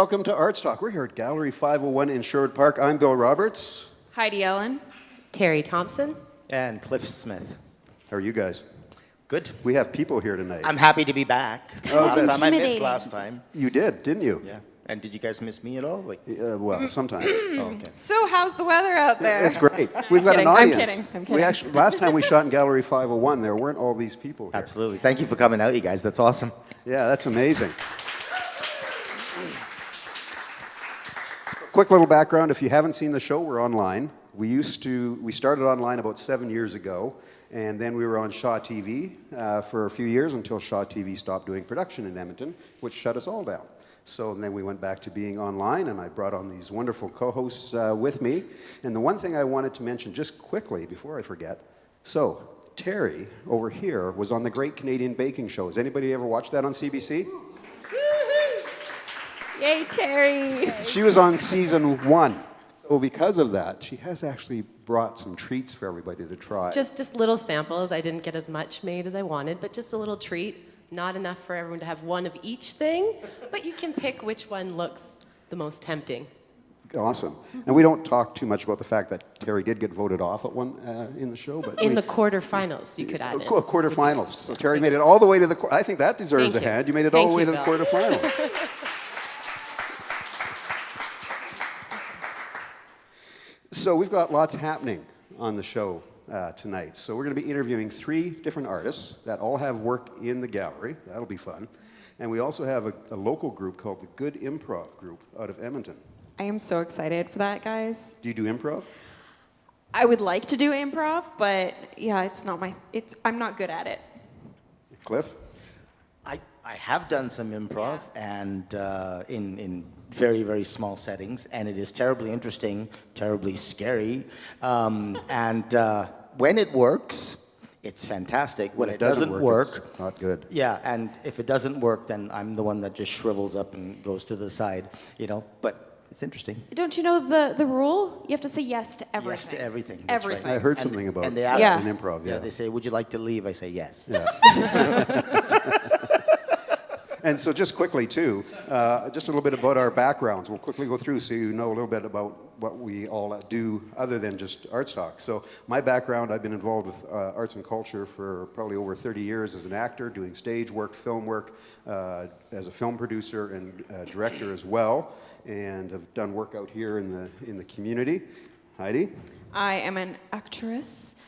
welcome to Arts Talk. We're here at Gallery 501 in Sherwood Park. I'm Bill Roberts. Heidi Ellen. Terri Thompson. And Cliff Smith. How are you guys? Good. We have people here tonight. I'm happy to be back. Last time I missed last time. You did, didn't you? Yeah. And did you guys miss me at all? Well, sometimes. Oh, okay. So how's the weather out there? It's great. We've got an kidding, audience. I'm kidding. We actually, last time we shot in Gallery 501, there weren't all these people here. Absolutely. Thank you for coming out, you guys. That's awesome. Yeah, that's amazing. Quick little background, if you haven't seen the show, we're online. We started online about 7 years ago, and then we were on Shaw TV for a few years until Shaw TV stopped doing production in Edmonton, which shut us all down. So then we went back to being online, and I brought on these wonderful co-hosts with me. And the one thing I wanted to mention just quickly before I forget, so Terri over here was on the Great Canadian Baking Show. Has anybody ever watched that on CBC? Yay, Terry. She was on season 1. So because of that, she has actually brought some treats for everybody to try. Just little samples. I didn't get as much made as I wanted, but just a little treat. Not enough for everyone to have one of each thing, but you can pick which one looks the most tempting. Awesome. And we don't talk too much about the fact that Terri did get voted off at one in the show. But in the quarterfinals, you could add it. Quarterfinals. So Terri made it all the way to the I think that deserves a hand. You made it all the way to the quarterfinals. So we've got lots happening on the show tonight. So we're going to be interviewing 3 different artists that all have work in the gallery. That'll be fun. And we also have a local group called the Good Improv Group out of Edmonton. I am so excited for that, guys. Do you do improv? I would like to do improv, but yeah, I'm not good at it. Cliff? I have done some improv, and in very, very small settings, and it is terribly interesting, terribly scary. And when it works, it's fantastic. When it doesn't work, it's not good. Yeah, and if it doesn't work, then I'm the one that just shrivels up and goes to the side, but it's interesting. Don't you know the rule? You have to say yes to everything. Yes to everything. That's Everything. right. I heard something about and they ask in improv. Yeah, they say, "Would you like to leave?" I say, "Yes." Yeah. And so just quickly, too, just a little bit about our backgrounds. We'll quickly go through so you know a little bit about what we all do other than just Arts Talk. So my background, I've been involved with arts and culture for probably over 30 years as an actor, doing stage work, film work, as a film producer and director as well, and have done work out here in the community. Heidi? I am an actress,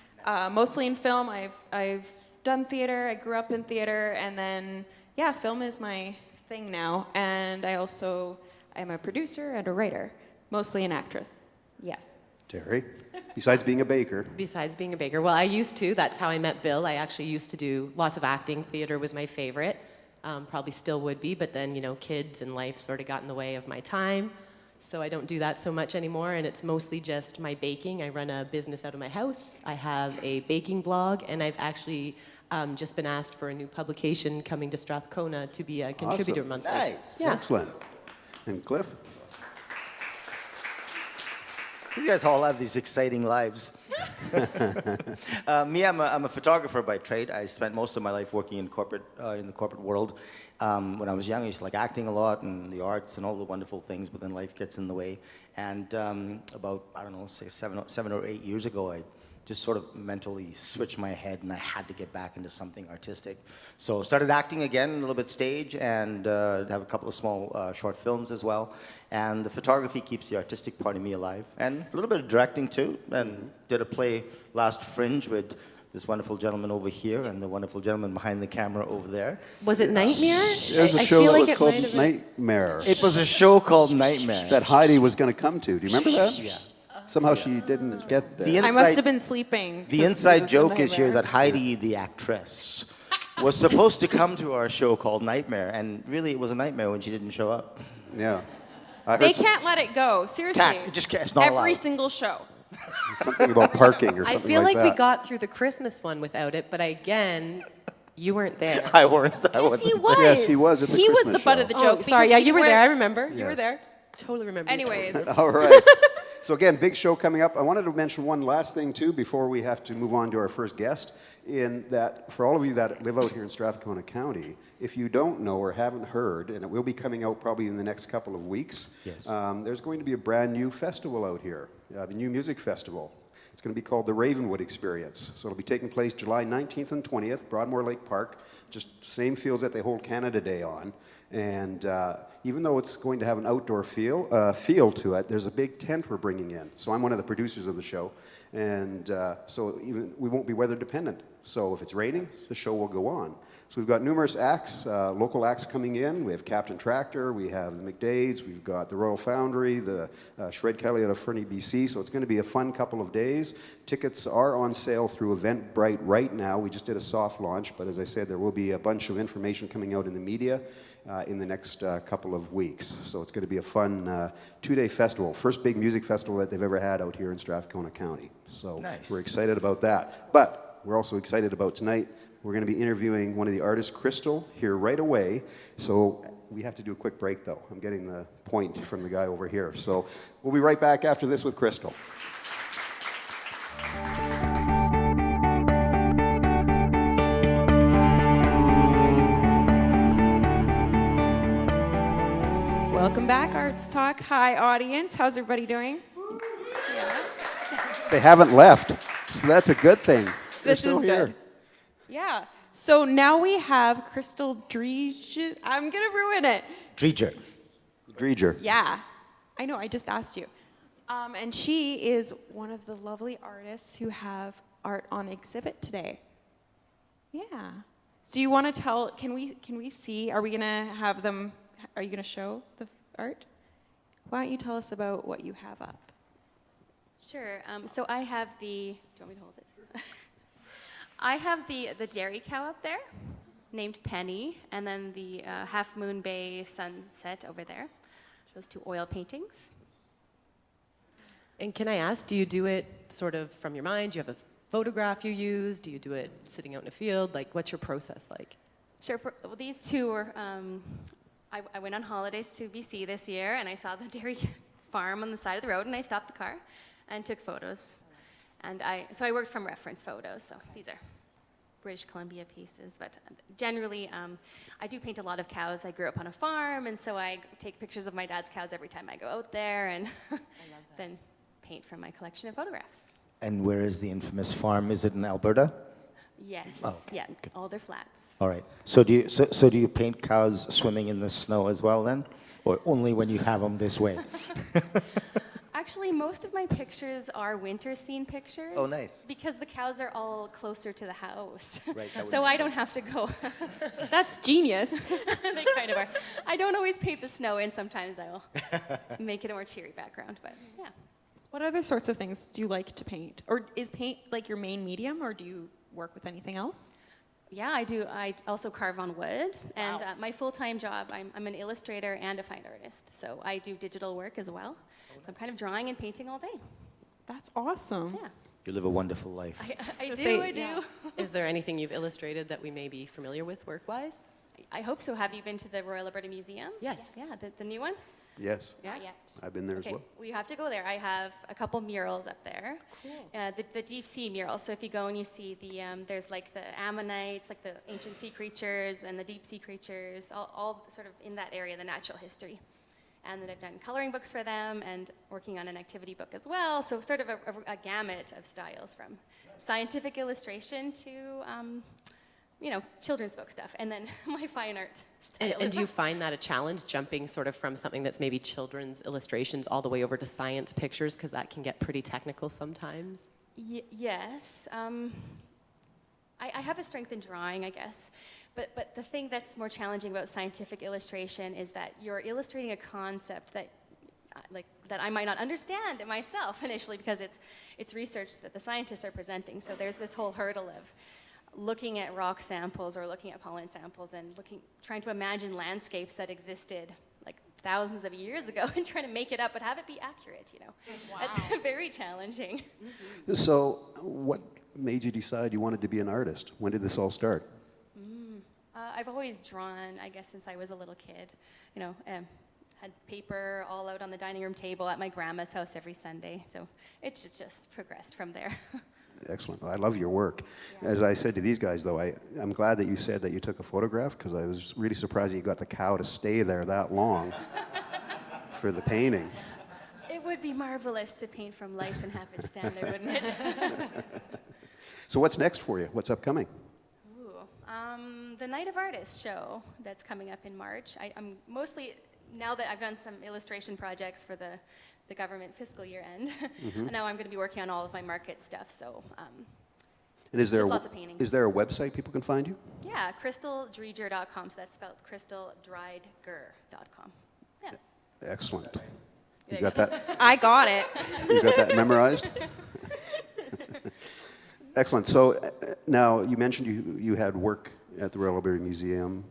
mostly in film. I've done theater. I grew up in theater, and then film is my thing now. And I also am a producer and a writer, mostly an actress. Yes. Terri? Besides being a baker. Besides being a baker. Well, I used to. That's how I met Bill. I actually used to do lots of acting. Theater was my favorite. Probably still would be, but then, kids and life sort of got in the way of my time. So I don't do that so much anymore, and it's mostly just my baking. I run a business out of my house. I have a baking blog, and I've actually just been asked for a new publication coming to Strathcona to be a contributor monthly. Nice. Yeah. Excellent. And Cliff? You guys all have these exciting lives. Me, I'm a photographer by trade. I spent most of my life working in the corporate world. When I was young, I used to like acting a lot and the arts and all the wonderful things, but then life gets in the way. And about, say 7 or 8 years ago, I just sort of mentally switched my head, and I had to get back into something artistic. So started acting again, a little bit stage, and have a couple of small short films as well. And the photography keeps the artistic part of me alive. And a little bit of directing too, and did a play last Fringe with this wonderful gentleman over here and the wonderful gentleman behind the camera over there. Was it Nightmare? There was a show that was called Nightmare. It was a show called Nightmare. That Heidi was going to come to. Do you remember that? Yeah. Somehow she didn't get there. I must have been sleeping. The inside joke is here that Heidi, the actress, was supposed to come to our show called Nightmare, and really it was a nightmare when she didn't show up. Yeah. They can't let it go. Seriously. It's not allowed. Every single show. Something about parking or something like that. I feel like we got through the Christmas one without it, but you weren't there. I wasn't. Yes, he was. Yes, he was at the He was Christmas the butt show. of the joke. Oh, sorry, yeah, you were there. I remember. Yes. You were there. Totally remember. Anyways. All right. So again, big show coming up. I wanted to mention one last thing too before we have to move on to our first guest, in that for all of you that live out here in Strathcona County, if you don't know or haven't heard, and it will be coming out probably in the next couple of weeks, Yes. There's going to be a brand new festival out here, a new music festival. It's going to be called the Ravenwood Experience. So it'll be taking place July 19th and 20th, Broadmoor Lake Park, just same fields that they hold Canada Day on. And even though it's going to have an outdoor feel to it, there's a big tent we're bringing in. So I'm one of the producers of the show, and so we won't be weather dependent. So if it's raining, the show will go on. So we've got numerous acts, local acts coming in. We have Captain Tractor, we have the McDades, we've got the Royal Foundry, the Shred Kelly out of Fernie, BC. So it's going to be a fun couple of days. Tickets are on sale through Eventbrite right now. We just did a soft launch, but as I said, there will be a bunch of information coming out in the media in the next couple of weeks. So it's going to be a fun two-day festival. First big music festival that they've ever had out here in Strathcona County. So Nice. We're excited about that. But we're also excited about tonight. We're going to be interviewing one of the artists, Crystal, here right away. So we have to do a quick break, though. I'm getting the point from the guy over here. So we'll be right back after this with Crystal. Welcome back, Arts Talk. Hi, audience. How's everybody doing? They haven't left, so that's a good thing. They're This still is here. good. Yeah. So now we have Crystal Rieger. I'm gonna ruin it. Rieger. Yeah. I know. I just asked you. And she is one of the lovely artists who have art on exhibit today. Yeah. So you want to tell? Can we see? Are we gonna have them? Are you gonna show the art? Why don't you tell us about what you have up? Sure. So I have the. Do you want me to hold it? I have the dairy cow up there, named Penny, and then the Half Moon Bay sunset over there. Those two oil paintings. And can I ask, do you do it sort of from your mind? Do you have a photograph you use? Do you do it sitting out in a field? Like, what's your process like? Sure. Well, these two were. I went on holidays to BC this year, and I saw the dairy farm on the side of the road, and I stopped the car and took photos. And so I worked from reference photos, so these are British Columbia pieces. But generally, I do paint a lot of cows. I grew up on a farm, and so I take pictures of my dad's cows every time I go out there, and then paint from my collection of photographs. And where is the infamous farm? Is it in Alberta? Yes, Oh, yeah, Alder Flats. All right. So do you paint cows swimming in the snow as well then? Or only when you have them this way? Actually, most of my pictures are winter scene pictures. Oh, nice. Because the cows are all closer to the house. Right, that would So make I don't sense. have to go. That's genius. They kind of are. I don't always paint the snow in. Sometimes I will make it a more cheery background. But yeah. What other sorts of things do you like to paint? Or is paint like your main medium, or do you work with anything else? Yeah, I do. I also carve on wood. And my full-time job, I'm an illustrator and a fine artist. So I do digital work as well. So I'm kind of drawing and painting all day. That's awesome. Yeah. You live a wonderful life. I do, say, I do. yeah. Is there anything you've illustrated that we may be familiar with work-wise? I hope so. Have you been to the Royal Alberta Museum? Yes. Yeah, the new one? Yes, Yeah. Not yet. I've been there as Okay, well. we have to go there. I have a couple murals up there. Cool. The deep sea murals. So if you go and you see there's like the ammonites, like the ancient sea creatures and the deep sea creatures, all sort of in that area, the natural history. And then I've done coloring books for them and working on an activity book as well. So sort of a gamut of styles from scientific illustration to, children's book stuff. And then my fine art style. And do you find that a challenge, jumping sort of from something that's maybe children's illustrations all the way over to science pictures, because that can get pretty technical sometimes? Yes. I have a strength in drawing, I guess. But the thing that's more challenging about scientific illustration is that you're illustrating a concept that I might not understand it myself initially, because it's research that the scientists are presenting. So there's this whole hurdle of looking at rock samples or looking at pollen samples and trying to imagine landscapes that existed like thousands of years ago and trying to make it up but have it be accurate, Wow. That's very challenging. So what made you decide you wanted to be an artist? When did this all start? I've always drawn, I guess, since I was a little kid. had paper all out on the dining room table at my grandma's house every Sunday. So it just progressed from there. Excellent. I love your work. As I said to these guys, though, I'm glad that you said that you took a photograph, because I was really surprised that you got the cow to stay there that long for the painting. It would be marvelous to paint from life and have it stand there, wouldn't it? So what's next for you? What's upcoming? The Night of Artists show that's coming up in March. I'm mostly, now that I've done some illustration projects for the government fiscal year end, now I'm going to be working on all of my market stuff, so And is there just lots of paintings. Is there a website people can find you? Yeah, crystaldrieger.com, so that's spelled crystaldriedger.com. Yeah. Excellent. You There got that? I got it. You got that memorized? Excellent. So now you mentioned you had work at the Royal Alberta Museum.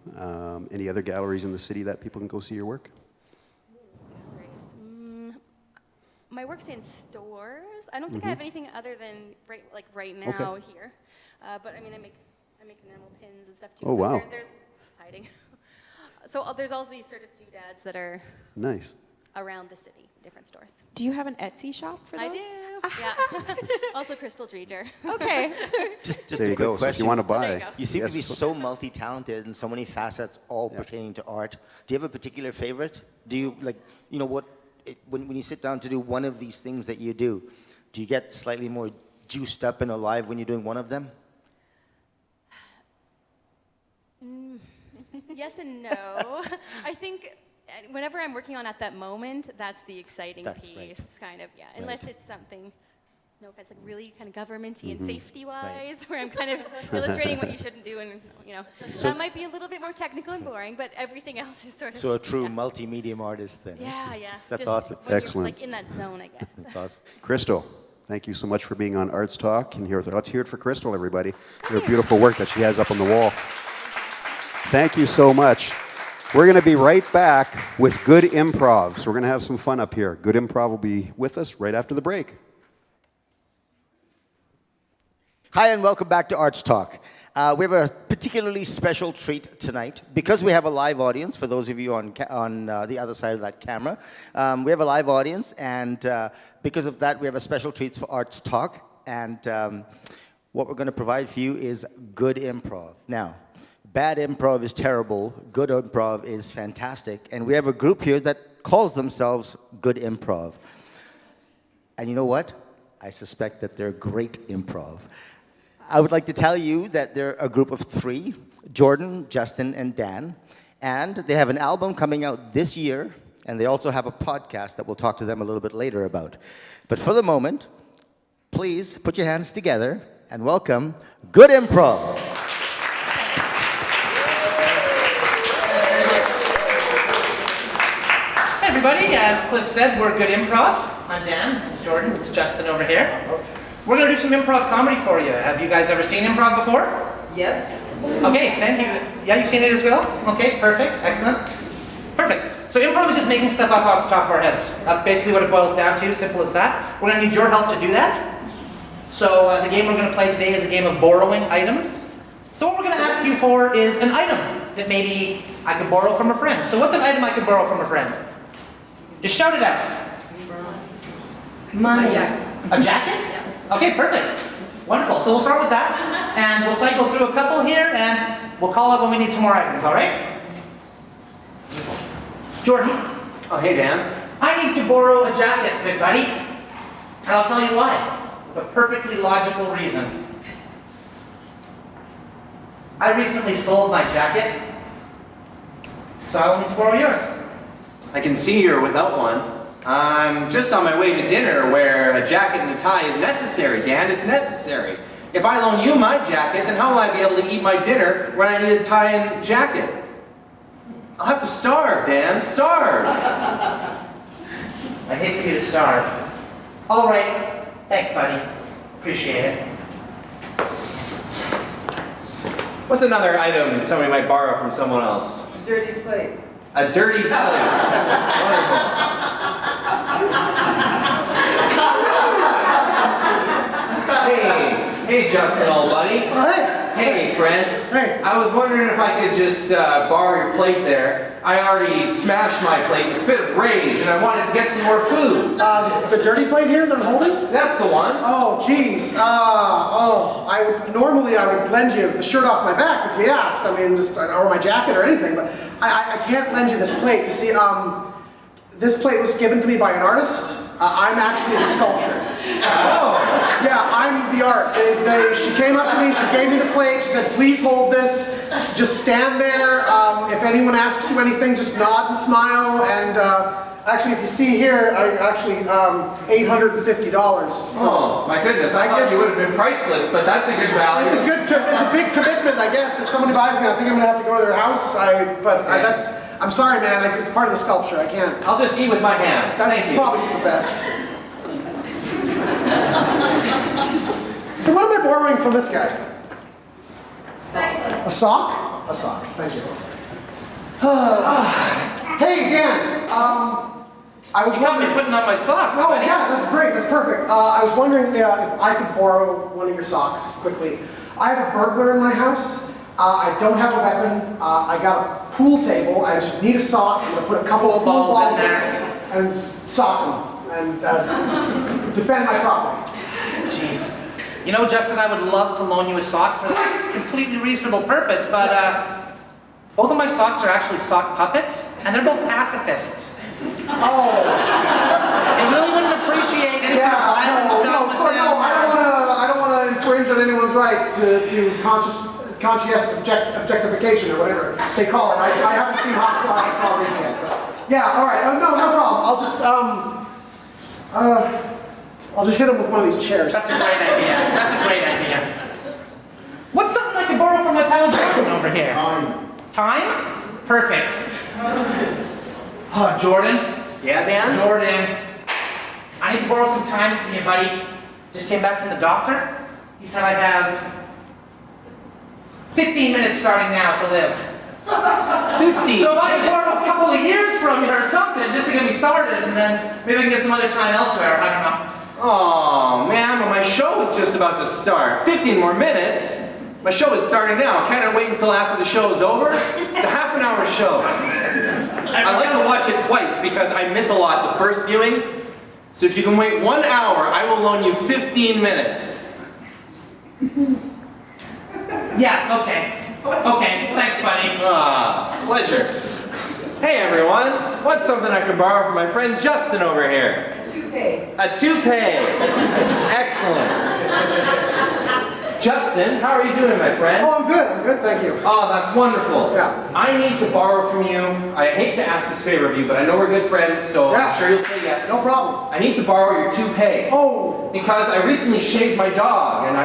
Any other galleries in the city that people can go see your work? My work's in stores. I don't think I have anything other than right now Okay. here. But I mean, I make enamel pins and stuff too. Oh, so wow. There's it's hiding. So there's also these sort of doodads that are Nice. around the city, different stores. Do you have an Etsy shop for those? I do. Yeah. Also Crystal Drieger. Okay. Just There a you quick go. So if you question. want to There you buy, go. You seem Yes. to be so multi-talented and so many facets, all pertaining to art. Do you have a particular favorite? Do you when you sit down to do one of these things that you do you get slightly more juiced up and alive when you're doing one of them? Yes and no. I think whenever I'm working on at that moment, that's the exciting That's piece, right. kind of, yeah. Unless it's something, no offense, like really kind of governmenty and safety-wise, where I'm kind of illustrating what you shouldn't do, and that might be a little bit more technical and boring, but everything else is sort of. So a true multimedia artist then. Yeah, yeah. That's Just awesome. when you're, Excellent. like in that zone, I guess. That's awesome. Crystal, thank you so much for being on Arts Talk. And let's hear it for Crystal, everybody. Her beautiful work that she has up on the wall. Thank you so much. We're going to be right back with Good Improv. So we're going to have some fun up here. Good Improv will be with us right after the break. Hi, and welcome back to Arts Talk. We have a particularly special treat tonight. Because we have a live audience, for those of you on the other side of that camera, we have a live audience, and because of that, we have a special treat for Arts Talk. And what we're going to provide for you is good improv. Now, bad improv is terrible, good improv is fantastic, and we have a group here that calls themselves Good Improv. And you know what? I suspect that they're great improv. I would like to tell you that they're a group of 3, Jordan, Justin, and Dan, and they have an album coming out this year, and they also have a podcast that we'll talk to them a little bit later about. But for the moment, please put your hands together and welcome Good Improv. Hey everybody, as Cliff said, we're Good Improv. I'm Dan, this is Jordan, it's Justin over here. We're going to do some improv comedy for you. Have you guys ever seen improv before? Yes. Okay, thank you. Yeah, you've seen it as well? Okay, perfect, excellent. Perfect. So improv is just making stuff up off the top of our heads. That's basically what it boils down to, simple as that. We're going to need your help to do that. So the game we're going to play today is a game of borrowing items. So what we're going to ask you for is an item that maybe I could borrow from a friend. So what's an item I could borrow from a friend? Just shout it out. Money. A jacket? Okay, perfect. Wonderful. So we'll start with that, and we'll cycle through a couple here, and we'll call out when we need some more items, all right? Jordan. Oh, hey, Dan. I need to borrow a jacket, big buddy. And I'll tell you why. With a perfectly logical reason. I recently sold my jacket, so I will need to borrow yours. I can see you're without one. I'm just on my way to dinner where a jacket and a tie is necessary, Dan. It's necessary. If I loan you my jacket, then how will I be able to eat my dinner when I need a tie and jacket? I'll have to starve, Dan. Starve. I hate for you to starve. All right. Thanks, buddy. Appreciate it. What's another item somebody might borrow from someone else? Dirty plate. A dirty plate. Wonderful. Hey, Justin, old buddy. What? Hey, Hey, friend. Hey. I was wondering if I could just borrow your plate there. I already smashed my plate in a fit of rage, and I wanted to get some more food. The dirty plate here that I'm holding? That's the one. Oh, geez. Normally I would lend you the shirt off my back if you asked. I mean, just or my jacket or anything. But I can't lend you this plate. You see, this plate was given to me by an artist. I'm actually the sculpture. Oh. Yeah, I'm the art. She came up to me, she gave me the plate, she said, please hold this, just stand there. If anyone asks you anything, just nod and smile. And actually, if you see here, $850. Oh, my goodness. I thought you would have been priceless, but that's a good value. It's a big commitment, I guess. If somebody buys me, I think I'm gonna have to go to their house. I'm sorry, man. It's part of the sculpture. I can't. I'll just eat with my hands. That's Thank you. probably for the best. Then what am I borrowing from this guy? A sock? A sock. Thank you. Hey, Dan. I was You got me wondering. putting on my socks, Oh, buddy. yeah, that's great. That's perfect. I was wondering if I could borrow one of your socks quickly. I have a burglar in my house. I don't have a weapon. I got a pool table. I just need a sock. I'm gonna put a couple of pool balls in there and sock them and defend my property. Jeez. You know, Justin, I would love to loan you a sock for that completely reasonable purpose, but both of my socks are actually sock puppets, and they're both pacifists. Oh. They really wouldn't appreciate any kind of violence done with them. No, I don't want to infringe on anyone's right to conscientious objectification or whatever they call it. I haven't seen Hot Rage yet, but yeah, all right. No problem. I'll just hit him with one of these chairs. That's a great idea. That's a great idea. What's something I can borrow from my pal Jordan over here? Time? Perfect. Oh, Jordan. Yeah, Dan? Jordan. I need to borrow some time from you, buddy. Just came back from the doctor. He said I have 15 minutes starting now to live. 50. So if I can borrow a couple of years from you or something, just to get me started, and then maybe I can get some other time elsewhere. I don't know. Oh, man, but my show is just about to start. 15 more minutes? My show is starting now. Can't I wait until after the show is over? It's a half an hour show. I like to watch it twice because I miss a lot the first viewing. So if you can wait 1 hour, I will loan you 15 minutes. Yeah, okay. Okay, thanks, buddy. Ah, pleasure. Hey, everyone. What's something I can borrow from my friend Justin over here? A toupee. A toupee. Excellent. Justin, how are you doing, my friend? Oh, I'm good, thank you. Oh, that's wonderful. Yeah. I need to borrow from you. I hate to ask this favor of you, but I know we're good friends, so Yeah. I'm sure you'll say yes. No problem. I need to borrow your toupee. Oh. Because I recently shaved my dog, and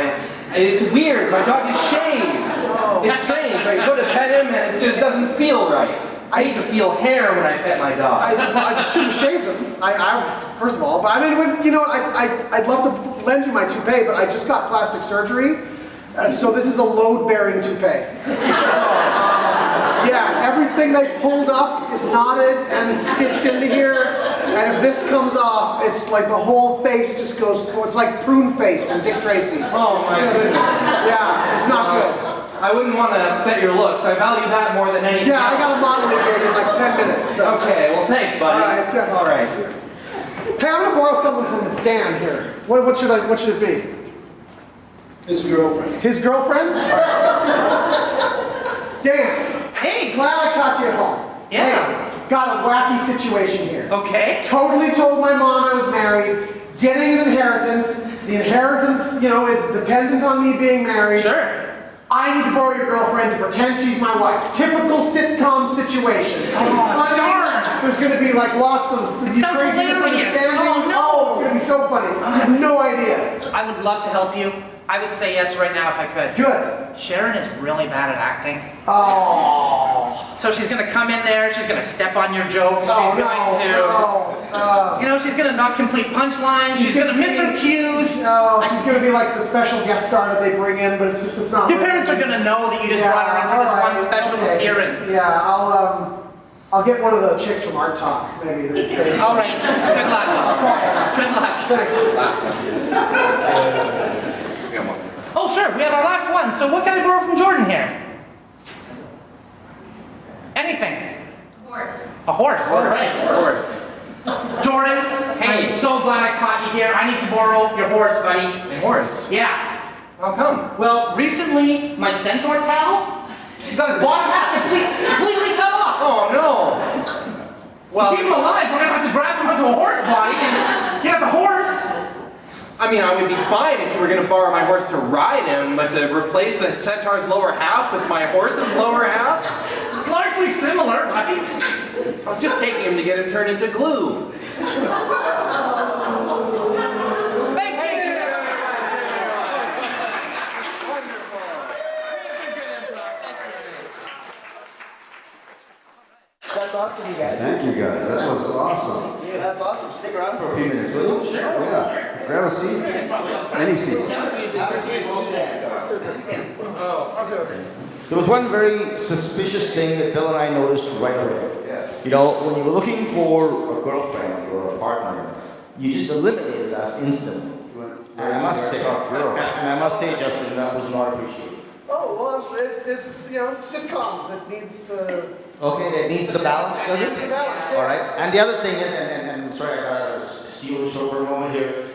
it's weird. My dog is shaved. It's strange. I go to pet him, and it just doesn't feel right. I need to feel hair when I pet my dog. I should have shaved him. First of all, but I mean, you know what? I'd love to lend you my toupee, but I just got plastic surgery, so this is a load-bearing toupee. Yeah, everything they pulled up is knotted and stitched into here, and if this comes off, it's like the whole face just goes. It's like prune face from Dick Tracy. Oh, It's my just- goodness. Yeah, it's not good. I wouldn't want to upset your looks. I value that more than anything Yeah, I else. got a modeling gig in like 10 minutes. So. Okay, well, thanks, buddy. All right, it's good. All right. Hey, I'm gonna borrow something from Dan here. What should it be? His girlfriend. His girlfriend? Dan. Hey! Glad I caught you at home. Yeah. Hey, got a wacky situation here. Okay. Totally told my mom I was married, getting an inheritance. The inheritance, you know, is dependent on me being married. Sure. I need to borrow your girlfriend to pretend she's my wife. Typical sitcom situation. It's gonna be funny. darn. There's gonna be like lots of sounds crazy hilarious. misunderstandings. Oh, no. Oh, it's gonna be so funny. You have no idea. I would love to help you. I would say yes right now if I could. Good. Sharon is really bad at acting. Oh. So she's gonna come in there, she's gonna step on your jokes, she's going to, you know, she's gonna not complete punchlines, she's gonna miss her cues. No, she's gonna be like the special guest star that they bring in, but it's not. Your parents are gonna know that you just brought her in for this all right, one special okay. appearance. Yeah, I'll get one of the chicks from Art Talk, maybe. All right, good luck. Good luck. Thanks. Oh, Oh, sure. We have our last one. So what can I borrow from Jordan here? Anything. A horse. All right. Horse. Jordan, hey, I'm so glad I caught you here. I need to borrow your horse, buddy. My horse? Yeah. How come? Well, recently, my centaur pal got his bottom half completely cut off. Oh no! To keep him alive, we're gonna have to grab him onto a horse body, and you got the horse. I mean, I would be fine if you were going to borrow my horse to ride him, but to replace a centaur's lower half with my horse's lower half? It's largely similar, right? I was just taking him to get him turned into glue. Thank you. That's awesome, you guys. Thank you guys. That was awesome. Yeah, that's awesome. Stick around for a few minutes, will you? Sure. Yeah. Grab a seat. Any seat. There was one very suspicious thing that Bill and I noticed right away. Yes. You know, when you were looking for a girlfriend or a partner, you just eliminated us instantly. And I must say, Justin, that was not appreciated. Oh, well, it's sitcoms that needs the... Okay, it needs the balance, does it? Needs the balance, yeah. All right. And the other thing is, and sorry, I got to steal the show for a moment here,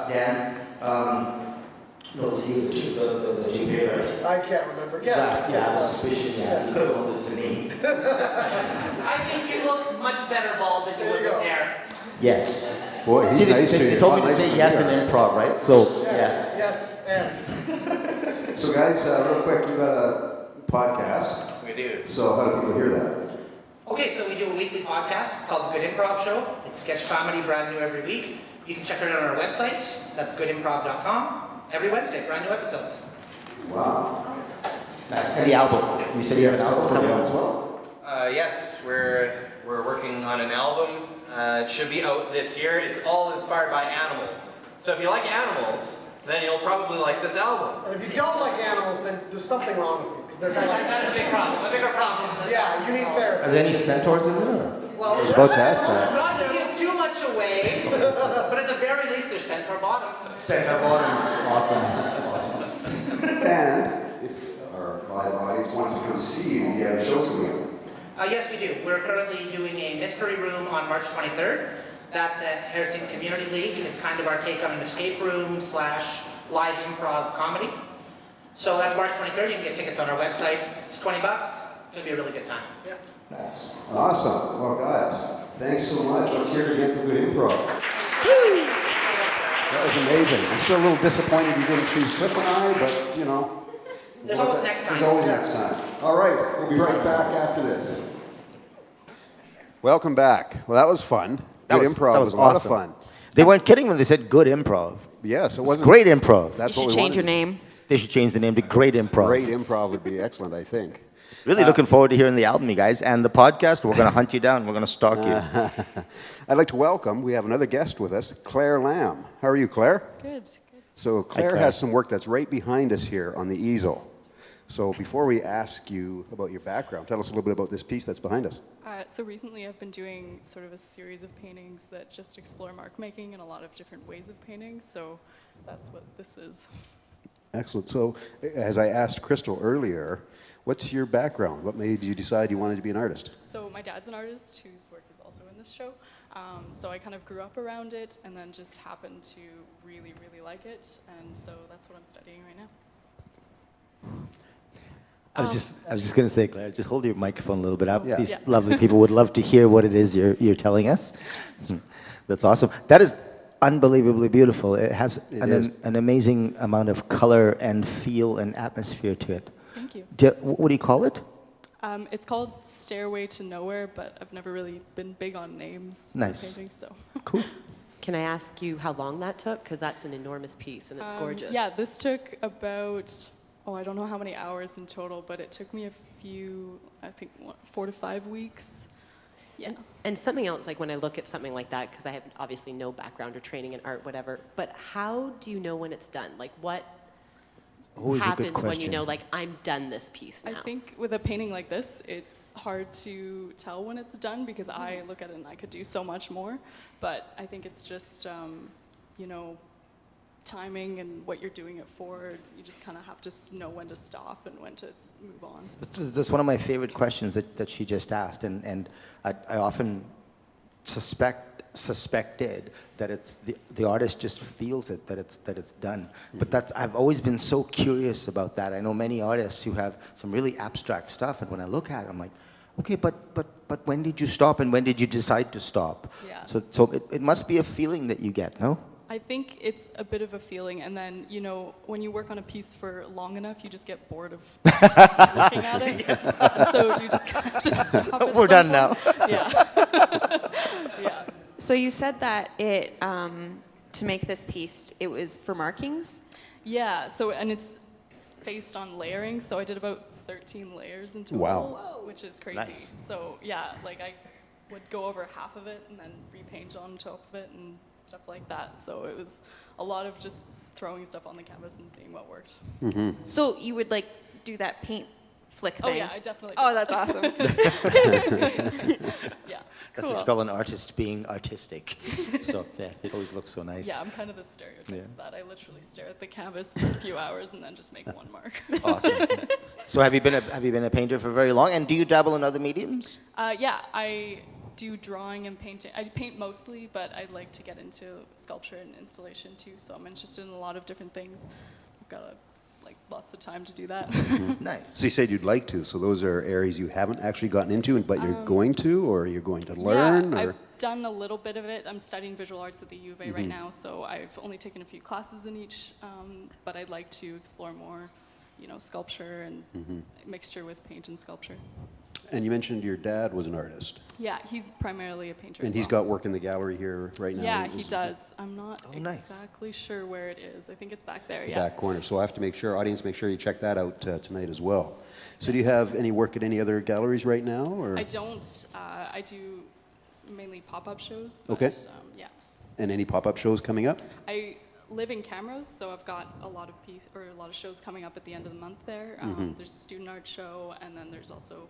Dan. No, the GP, right? I can't remember. Yes. Yeah, I was suspicious. Yeah, you could have loaned it to me. I think you look much better bald than you would with hair. Yes. Boy, he's See, nice to you. they told me to Nice say to yes hear. in improv, right? So, yes. Yes, and. So guys, real quick, you got a podcast. We do. So how do people hear that? Okay, so we do a weekly podcast. It's called The Good Improv Show. It's sketch comedy, brand new every week. You can check it out on our website. That's goodimprov.com. Every Wednesday, brand new episodes. Wow. Nice. And the album. You said you have an album coming out as well? Yes, we're working on an album. It should be out this year. It's all inspired by animals. So if you like animals, then you'll probably like this album. And if you don't like animals, then there's something wrong with you, because they're kind of like... That's a big problem. A bigger problem than this. Yeah, you need therapy. Are there any centaurs in there? Well, I was about to ask that. not to give too much away, but at the very least, there's centaur bottoms. Centaur bottoms. Awesome. And if our live audience wanted to come see you, you have shows coming up. Yes, we do. We're currently doing a mystery room on March 23rd. That's at Harrison Community League. It's kind of our take on an escape room / live improv comedy. So that's March 23rd. You can get tickets on our website. It's $20. It's going to be a really good time. Yeah. Nice. Awesome. Well, guys, thanks so much. Let's hear it again for Good Improv. That was amazing. I'm still a little disappointed you didn't choose Cliff and I, but, you know. There's always next time. There's always next time. All right, we'll be right back after this. Welcome back. Well, that was fun. Good Improv was a lot of fun. They weren't kidding when they said good improv. Yes, it It's wasn't. great improv. That's You what should we change your wanted. name. They should change the name to Great Improv. Great Improv would be excellent, I think. Really looking forward to hearing the album, you guys. And the podcast, we're going to hunt you down. We're going to stalk you. I'd like to welcome, we have another guest with us, Claire Lamb. How are you, Claire? Good. So Claire Claire. has some work that's right behind us here on the easel. So before we ask you about your background, tell us a little bit about this piece that's behind us. So recently I've been doing sort of a series of paintings that just explore mark making and a lot of different ways of painting, so that's what this is. Excellent. So as I asked Crystal earlier, what's your background? What made you decide you wanted to be an artist? So my dad's an artist whose work is also in this show, so I kind of grew up around it and then just happened to really, really like it, and so that's what I'm studying right now. I was just going to say, Claire, just hold your microphone a little bit up. Yeah. These Yeah. lovely people would love to hear what it is you're telling us. That's awesome. That is unbelievably beautiful. It has an amazing amount of color and feel and atmosphere to it. Thank you. What do you call it? It's called Stairway to Nowhere, but I've never really been big on names Nice. for paintings, so. Cool. Can I ask you how long that took? Because that's an enormous piece and it's gorgeous. Yeah, this took about, I don't know how many hours in total, but it took me a few, I think, 4 to 5 weeks. Yeah. And something else, like when I look at something like that, because I have obviously no background or training in art, whatever, but how do you know when it's done? Like what Always a good happens when you question. know, like, I'm done this piece now? I think with a painting like this, it's hard to tell when it's done because I look at it and I could do so much more. But I think it's just, timing and what you're doing it for. You just kind of have to know when to stop and when to move on. That's one of my favorite questions that she just asked, and I often suspected that it's the artist just feels it, that it's done. But I've always been so curious about that. I know many artists who have some really abstract stuff, and when I look at it, I'm like, okay, but when did you stop, and when did you decide to stop? Yeah. So it must be a feeling that you get, no? I think it's a bit of a feeling, and then, you know, when you work on a piece for long enough, you just get bored of looking at it. And so you just have to stop at We're some done point. now. Yeah. Yeah. So you said that it to make this piece, it was for markings. Yeah, so, and it's based on layering, so I did about 13 layers in total, Wow. which is crazy. Nice. So yeah, like I would go over half of it and then repaint on top of it and stuff like that. So it was a lot of just throwing stuff on the canvas and seeing what worked. So you would like do that paint flick thing. Oh yeah, I definitely Oh, did. that's awesome. Yeah. That's what you call an artist being artistic. So yeah, it always looks so nice. Yeah, I'm kind of the stereotype Yeah. of that. I literally stare at the canvas for a few hours and then just make one mark. Awesome. So have you been a painter for very long? And do you dabble in other mediums? Yeah, I do drawing and painting. I paint mostly, but I'd like to get into sculpture and installation too. So I'm interested in a lot of different things. I've got lots of time to do that. Nice. So you said you'd like to. So those are areas you haven't actually gotten into, but you're going to, or you're going to learn? Yeah, or? I've done a little bit of it. I'm studying visual arts at the U of A right now, so I've only taken a few classes in each. But I'd like to explore more, you know, sculpture and mixture with paint and sculpture. And you mentioned your dad was an artist. Yeah, he's primarily a painter. And as he's well. got work in the gallery here right now. Yeah, he does. I'm not nice. exactly sure where it is. I think it's back there. The Yeah. back corner. So I have to make sure, audience, make sure you check that out tonight as well. So do you have any work at any other galleries right now? Or? I don't. I do mainly pop-up shows. But, Okay. Yeah. And any pop-up shows coming up? I live in Camrose, so I've got a lot of shows coming up at the end of the month there. There's a student art show, and then there's also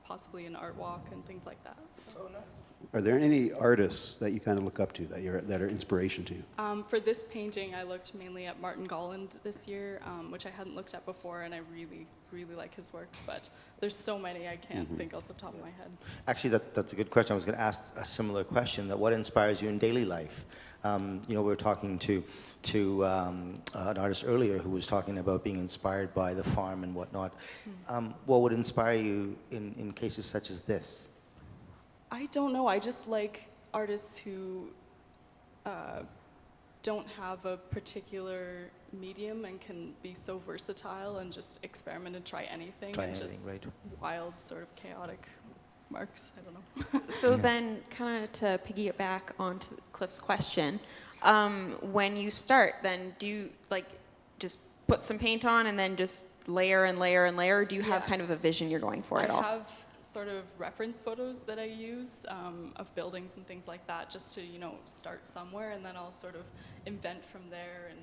possibly an art walk and things like that. So. Are there any artists that you kind of look up to that are inspiration to you? For this painting, I looked mainly at Martin Golland this year, which I hadn't looked at before, and I really, really like his work. But there's so many I can't think off the top of my head. Actually, that's a good question. I was going to ask a similar question. That what inspires you in daily life? You know, we were talking to an artist earlier who was talking about being inspired by the farm and whatnot. What would inspire you in cases such as this? I don't know. I just like artists who don't have a particular medium and can be so versatile and just experiment and try anything. Try and anything, just right. wild, sort of chaotic marks. I don't know. So then, kind of to piggyback onto Cliff's question, when you start, then do you like just put some paint on and then just layer and layer and layer? Or do you have kind of a vision you're going for at all? I have sort of reference photos that I use of buildings and things like that, just to, you know, start somewhere, and then I'll sort of invent from there and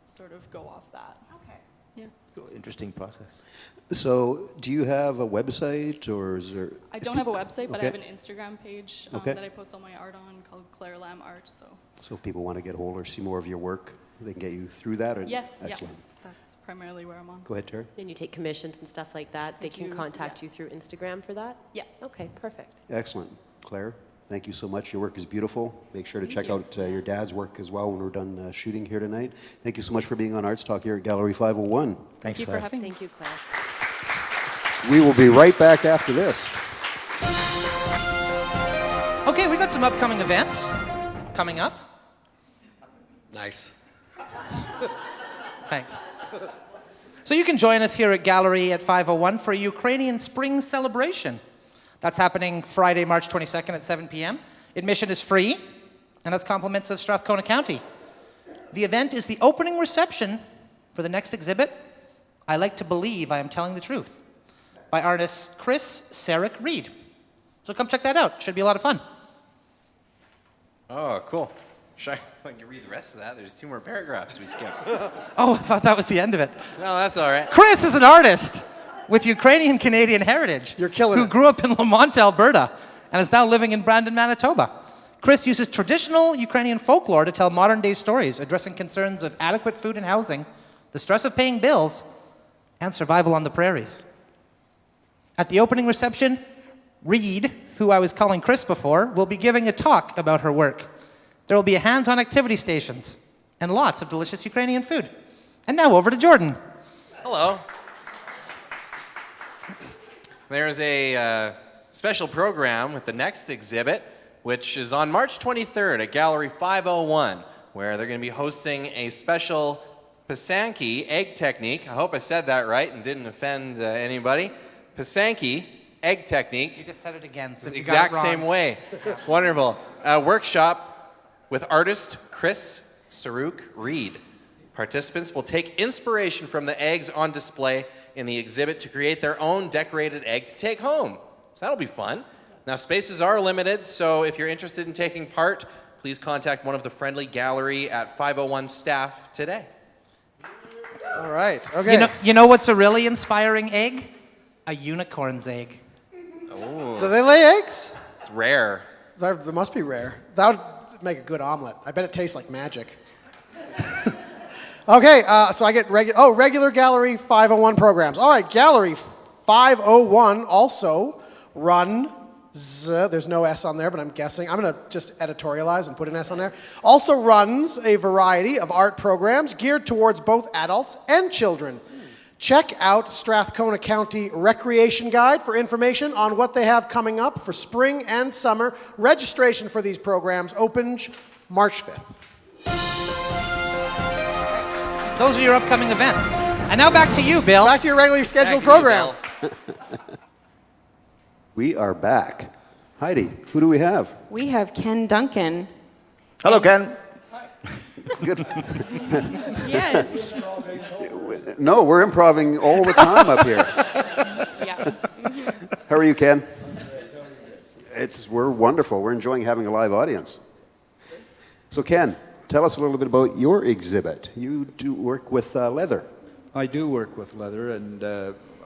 sort of go off that. Okay. Yeah. Cool, interesting process. So do you have a website, or is there? I don't have a website, but I have Okay. an Instagram page Okay. that I post all my art on, called Claire Lamb Art. So So if people want to get hold or see more of your work, they can get you through that? Or? yes, Excellent. yeah, that's primarily where I'm on. Go ahead, Terri. And you take commissions and stuff like that. They can do, contact yeah. you through Instagram for that? Yeah. Okay, perfect. Excellent. Claire, thank you so much. Your work is beautiful. Make sure to check you. out your dad's work as well when we're done shooting here tonight. Thank you so much for being on Arts Talk here at Gallery 501. Thanks, Thank you for Claire. having me. Thank you, Claire. We will be right back after this. Okay, we got some upcoming events coming up. Nice. Thanks. So you can join us here at Gallery at 501 for a Ukrainian Spring Celebration. That's happening Friday, March 22nd at 7 p.m. Admission is free, and that's compliments of Strathcona County. The event is the opening reception for the next exhibit, I Like to Believe I Am Telling the Truth, by artist Chris Sarek Reed. So come check that out. Should be a lot of fun. Oh, cool. Should I can read the rest of that? There's 2 more paragraphs we skipped. Oh, I thought that was the end of it. No, that's all right. Chris is an artist with Ukrainian-Canadian heritage. You're killing who it. grew up in Lamont, Alberta, and is now living in Brandon, Manitoba. Chris uses traditional Ukrainian folklore to tell modern-day stories, addressing concerns of adequate food and housing, the stress of paying bills, and survival on the prairies. At the opening reception, Reed, who I was calling Chris before, will be giving a talk about her work. There will be hands-on activity stations and lots of delicious Ukrainian food. And now over to Jordan. Hello. There's a special program with the next exhibit, which is on March 23rd at Gallery 501, where they're going to be hosting a special Pisanki egg technique. I hope I said that right and didn't offend anybody. Pisanki egg technique. You just said it again. It's the exact same way. Wonderful. A workshop with artist Chris Saruk Reed. Participants will take inspiration from the eggs on display in the exhibit to create their own decorated egg to take home. So that'll be fun. Now, spaces are limited, so if you're interested in taking part, please contact one of the friendly gallery at 501 staff today. All right. Okay. You know what's a really inspiring egg? A unicorn's egg. Oh, Do they lay eggs? it's rare. They must be rare. That would make a good omelet. I bet it tastes like magic. Okay, so I get regular Gallery 501 programs. All right, Gallery 501 also runs, there's no S on there, but I'm guessing. I'm going to just editorialize and put an S on there. Also runs a variety of art programs geared towards both adults and children. Check out Strathcona County Recreation Guide for information on what they have coming up for spring and summer. Registration for these programs opens March 5th. Those are your upcoming events. And now back to you, Bill. Back to your regularly scheduled Back to you, program. Bill. We are back. Heidi, who do we have? We have Ken Duncan. Hello, Ken. Good. Yes. No, we're improving all the time up here. Yeah. How are you, Ken? We're wonderful. We're enjoying having a live audience. So, Ken, tell us a little bit about your exhibit. You do work with leather. I do work with leather, and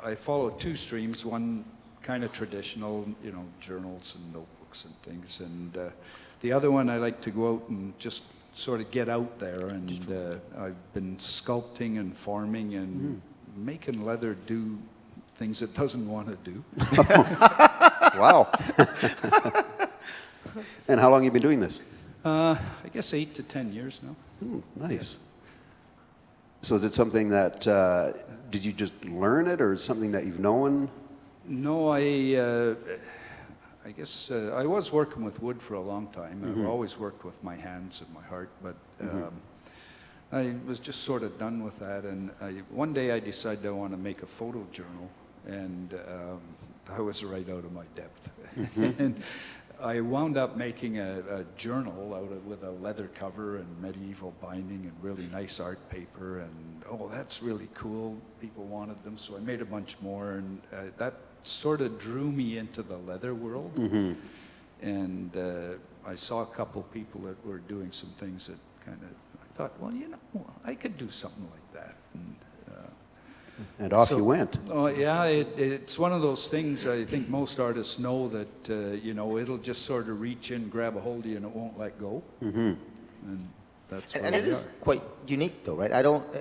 I follow two streams. One kind of traditional, journals and notebooks and things, and the other one I like to go out and just sort of get out there, and I've been sculpting and forming and making leather do things it doesn't want to do. Wow. And how long have you been doing this? I guess 8 to 10 years now. Nice. So is it something that, did you just learn it, or is it something that you've known? No, I guess I was working with wood for a long time. I've always worked with my hands and my heart, but I was just sort of done with that. And one day I decided I want to make a photo journal, and I was right out of my depth. And I wound up making a journal with a leather cover and medieval binding and really nice art paper, and that's really cool. People wanted them, so I made a bunch more, and that sort of drew me into the leather world. And I saw a couple people that were doing some things that kind of, I thought, well, I could do something like that. And off you went. Oh yeah, it's one of those things. I think most artists know that it'll just sort of reach in, grab a hold of you, and it won't let go. And that's And it is quite unique, though, right?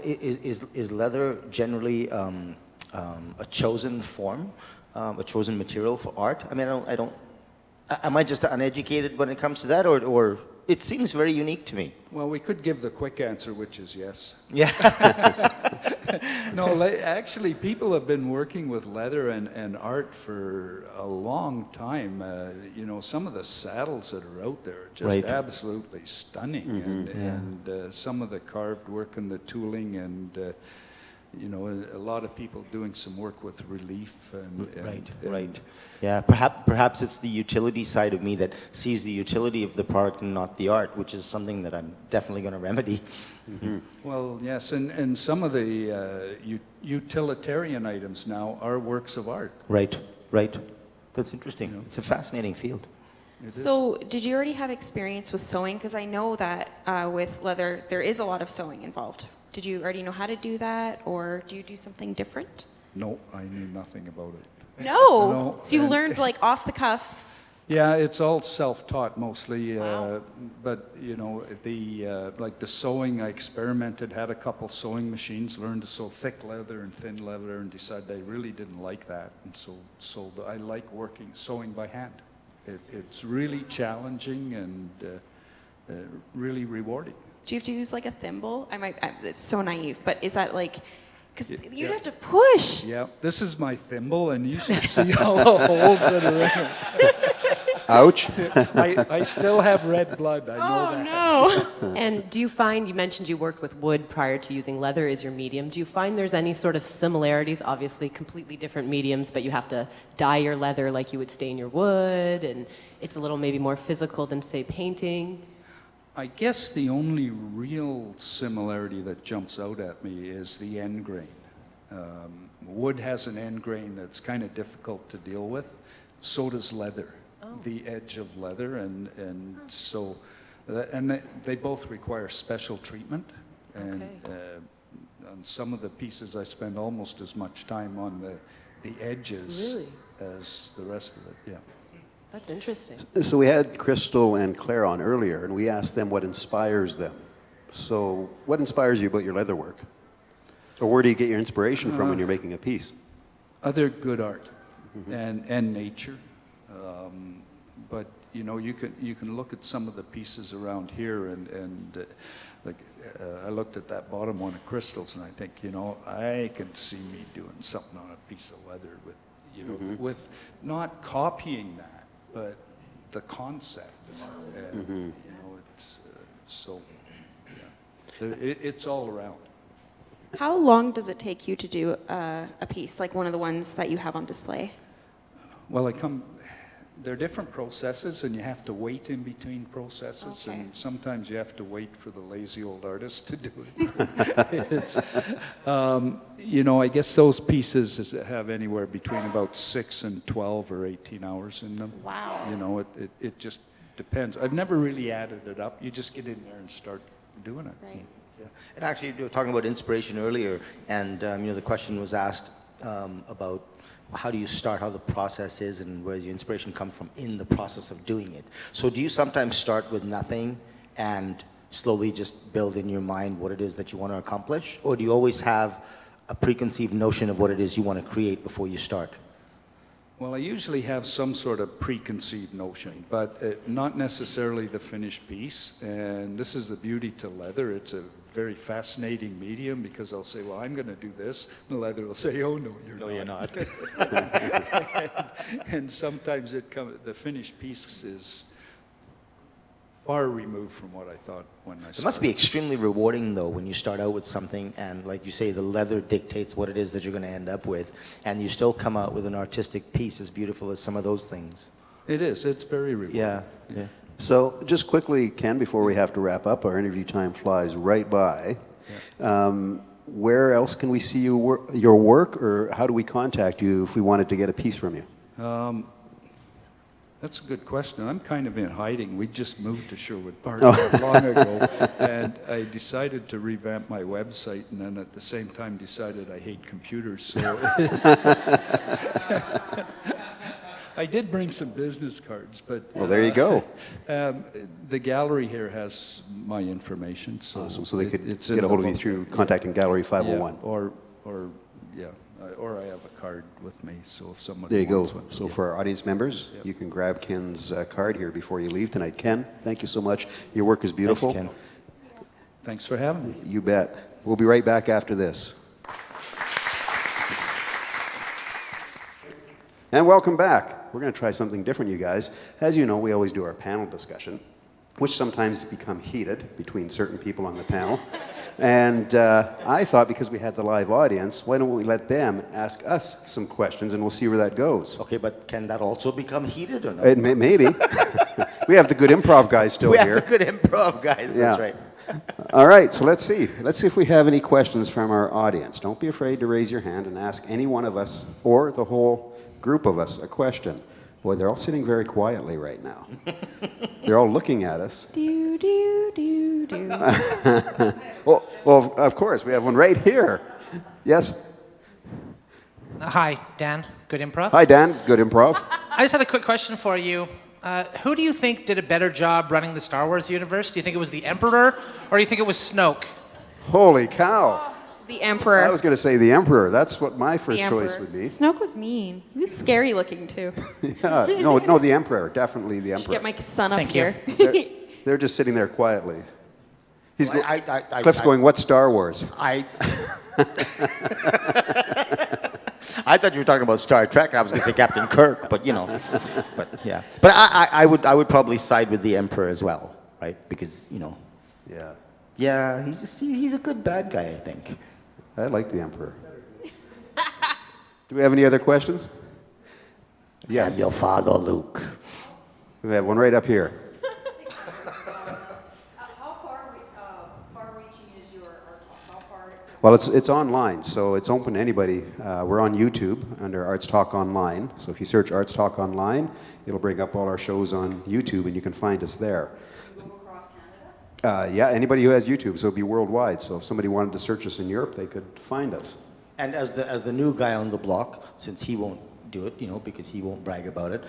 Is leather generally a chosen form, a chosen material for art? I mean, I don't. Am I just uneducated when it comes to that, or it seems very unique to me? Well, we could give the quick answer, which is yes. Yeah. No, actually, people have been working with leather and art for a long time. Some of the saddles that are out there are just absolutely stunning, and some of the carved work and the tooling, and a lot of people doing some work with relief. Right. Yeah, perhaps it's the utility side of me that sees the utility of the product and not the art, which is something that I'm definitely going to remedy. Well, yes, and some of the utilitarian items now are works of art. Right. That's interesting. It's a fascinating field. So, did you already have experience with sewing? Because I know that with leather, there is a lot of sewing involved. Did you already know how to do that, or do you do something different? No, I knew nothing about it. No. So you learned like off the cuff. Yeah, it's all self-taught mostly, but you know, like the sewing, I experimented, had a couple sewing machines, learned to sew thick leather and thin leather, and decided I really didn't like that, and so I like sewing by hand. It's really challenging and really rewarding. Do you have to use like a thimble? It's so naive, but is that like, because you'd have to push. Yeah, this is my thimble, and you should see all the holes that are in it. Ouch. I still have red blood, I know that. No. And do you find, you mentioned you worked with wood prior to using leather as your medium. Do you find there's any sort of similarities? Obviously, completely different mediums, but you have to dye your leather like you would stain your wood, and it's a little maybe more physical than, say, painting. I guess the only real similarity that jumps out at me is the end grain. Wood has an end grain that's kind of difficult to deal with. So does leather. The edge of leather, and they both require special treatment. And on some of the pieces, I spend almost as much time on the edges as the rest of it. Yeah. That's interesting. So we had Crystal and Claire on earlier, and we asked them what inspires them. So what inspires you about your leather work? Or where do you get your inspiration from when you're making a piece? Other good art and nature. But you know, you can look at some of the pieces around here, and I looked at that bottom one of Crystal's, and I think, you know, I can see me doing something on a piece of leather with, you know, with not copying that, but the concept, and you know, it's it's all around. How long does it take you to do a piece, like one of the ones that you have on display? Well, there are different processes, and you have to wait in between processes, and sometimes you have to wait for the lazy old artist to do it. You know, I guess those pieces have anywhere between about 6 and 12 or 18 hours in them. Wow. You know, it just depends. I've never really added it up. You just get in there and start doing it. Right. Yeah. And actually, you were talking about inspiration earlier, and you know, the question was asked about how do you start, how the process is, and where your inspiration comes from in the process of doing it. So do you sometimes start with nothing and slowly just build in your mind what it is that you want to accomplish? Or do you always have a preconceived notion of what it is you want to create before you start? Well, I usually have some sort of preconceived notion, but not necessarily the finished piece. And this is the beauty to leather. It's a very fascinating medium, because I'll say, well, I'm going to do this. And the leather will say, oh, no, you're not. No, you're not. And sometimes the finished piece is far removed from what I thought when I started. It must be extremely rewarding, though, when you start out with something and, like you say, the leather dictates what it is that you're going to end up with, and you still come out with an artistic piece as beautiful as some of those things. It is. It's very rewarding. Yeah. So just quickly, Ken, before we have to wrap up, our interview time flies right by. Where else can we see your work, or how do we contact you if we wanted to get a piece from you? That's a good question. I'm kind of in hiding. We just moved to Sherwood Park not long ago, and I decided to revamp my website, and then at the same time decided I hate computers. So I did bring some business cards, but Well, there you go. The gallery here has my information. So Awesome. So they could it's get in a hold of the you book. through contacting Gallery 501. Yeah, or I have a card with me, so if someone There you go. wants one. So for our audience members, you can grab Ken's card here before you leave tonight. Ken, thank you so much. Your work is beautiful. Thanks, Ken. Thanks for having me. You bet. We'll be right back after this. And welcome back. We're going to try something different, you guys. As you know, we always do our panel discussion, which sometimes become heated between certain people on the panel. And I thought, because we had the live audience, why don't we let them ask us some questions, and we'll see where that goes. Okay, but can that also become heated or no? Maybe. We have the good improv guys still here. We have the good improv guys, that's right. All right, so let's see. Let's see if we have any questions from our audience. Don't be afraid to raise your hand and ask any one of us, or the whole group of us, a question. Boy, they're all sitting very quietly right now. They're all looking at us. Do, do, do, do. Well, of course, we have one right here. Yes? Hi, Dan. Good Improv. Hi, Dan. Good improv. I just had a quick question for you. Who do you think did a better job running the Star Wars universe? Do you think it was the Emperor, or do you think it was Snoke? Holy cow. The Emperor. I was going to say the Emperor. That's what my first The choice Emperor. would be. Snoke was mean. He was scary looking too. Yeah, no, the Emperor. Definitely the Should Emperor. get my son up Thank you. here. They're just sitting there quietly. Cliff's I- going, what's Star Wars? I thought you were talking about Star Trek. I was going to say Captain Kirk, but but yeah. But I would probably side with the Emperor as well, right? Because Yeah. he's a good bad guy, I think. I like the Emperor. Do we have any other questions? Yes. And your father, Luke. We have one right up here. How far-reaching is your art talk? How far? Well, it's online, so it's open to anybody. We're on YouTube under Arts Talk Online. So if you search Arts Talk Online, it'll bring up all our shows on YouTube, and you can find us there. Go across Canada? Yeah, anybody who has YouTube, so it'll be worldwide. So if somebody wanted to search us in Europe, they could find us. And as the new guy on the block, since he won't do it, because he won't brag about it,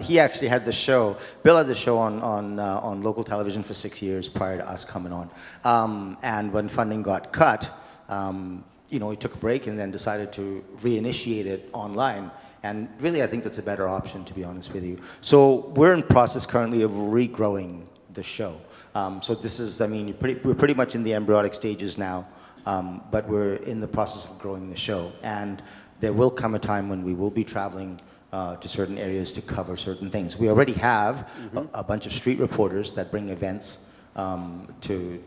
he actually had the show. Bill had the show on local television for 6 years prior to us coming on. And when funding got cut, he took a break and then decided to reinitiate it online. And really, I think that's a better option, to be honest with you. So we're in process currently of regrowing the show. So this is, we're pretty much in the embryonic stages now. But we're in the process of growing the show, and there will come a time when we will be traveling to certain areas to cover certain things. We already have a bunch of street reporters that bring events to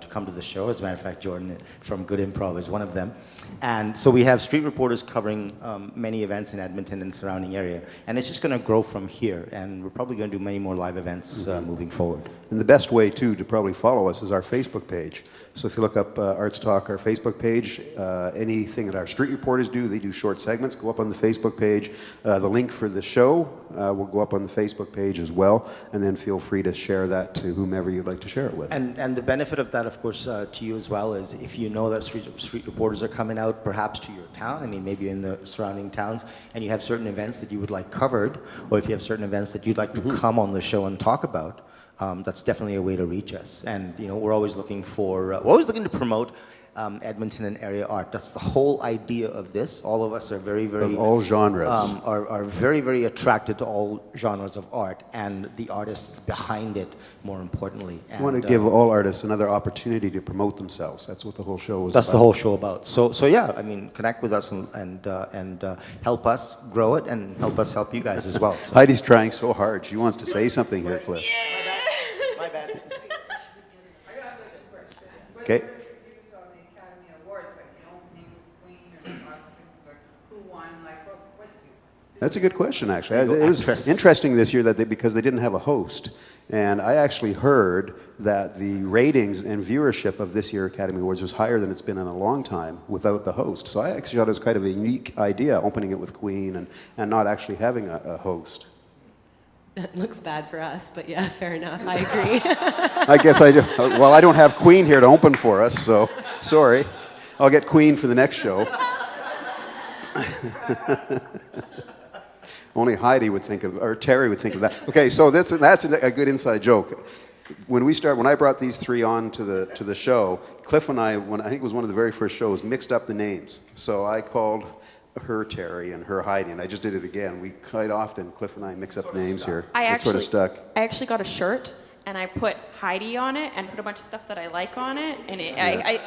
come to the show. As a matter of fact, Jordan from Good Improv is one of them. And so we have street reporters covering many events in Edmonton and surrounding area. And it's just going to grow from here. And we're probably going to do many more live events moving forward. And the best way, too, to probably follow us is our Facebook page. So if you look up Arts Talk, our Facebook page, anything that our street reporters do, they do short segments, go up on the Facebook page. The link for the show will go up on the Facebook page as well. And then feel free to share that to whomever you'd like to share it with. And the benefit of that, of course, to you as well is if you know that street reporters are coming out perhaps to your town, maybe in the surrounding towns, and you have certain events that you would like covered, or if you have certain events that you'd like to come on the show and talk about, that's definitely a way to reach us. And we're always looking to promote Edmonton and area art. That's the whole idea of this. All of us are very, very Of all genres. Are very, very attracted to all genres of art and the artists behind it, more importantly. I want to give all artists another opportunity to promote themselves. That's what the whole show is about. That's the whole show about. So yeah, connect with us and help us grow it and help us help you guys as well. So. Heidi's trying so hard. She wants to say something here, Cliff. My bad. Okay. That's a good question, actually. It was interesting this year because they didn't have a host. And I actually heard that the ratings and viewership of this year's Academy Awards was higher than it's been in a long time without the host. So I actually thought it was kind of a unique idea, opening it with Queen and not actually having a host. That looks bad for us, but yeah, fair enough. I agree. I guess I don't have Queen here to open for us, so sorry. I'll get Queen for the next show. Only Heidi would think of, or Terri would think of that. Okay, so that's a good inside joke. When I brought these three on to the show, Cliff and I think it was one of the very first shows, mixed up the names. So I called her Terri and her Heidi, and I just did it again. We quite often, Cliff and I, mix up names here. It sort of stuck. I actually got a shirt and I put Heidi on it and put a bunch of stuff that I like on it, and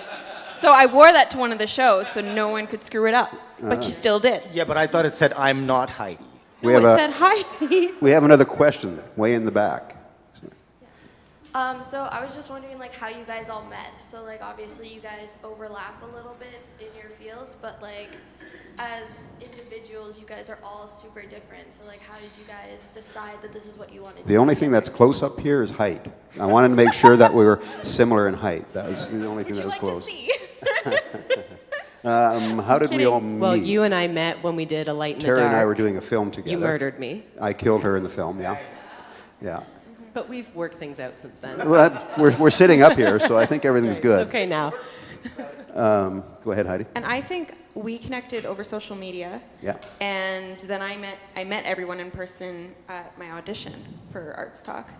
so I wore that to one of the shows so no one could screw it up, but you still did. Yeah, but I thought it said I'm not Heidi. It said Heidi. We have another question way in the back. So I was just wondering how you guys all met. So obviously you guys overlap a little bit in your fields, but as individuals you guys are all super different. So how did you guys decide that this is what you wanted to do? The only thing that's close up here is height. I wanted to make sure that we were similar in height. That was the only thing that was close. How did we all meet? Well, you and I met when we did A Light in the Dark. Terri and I were doing a film together. You murdered me. I killed her in the film, yeah. Yeah. But we've worked things out since then. Well, we're sitting up here, so I think everything's good. It's okay now. Go ahead, Heidi. And I think we connected over social media. Yeah. And then I met everyone in person at my audition for Arts Talk.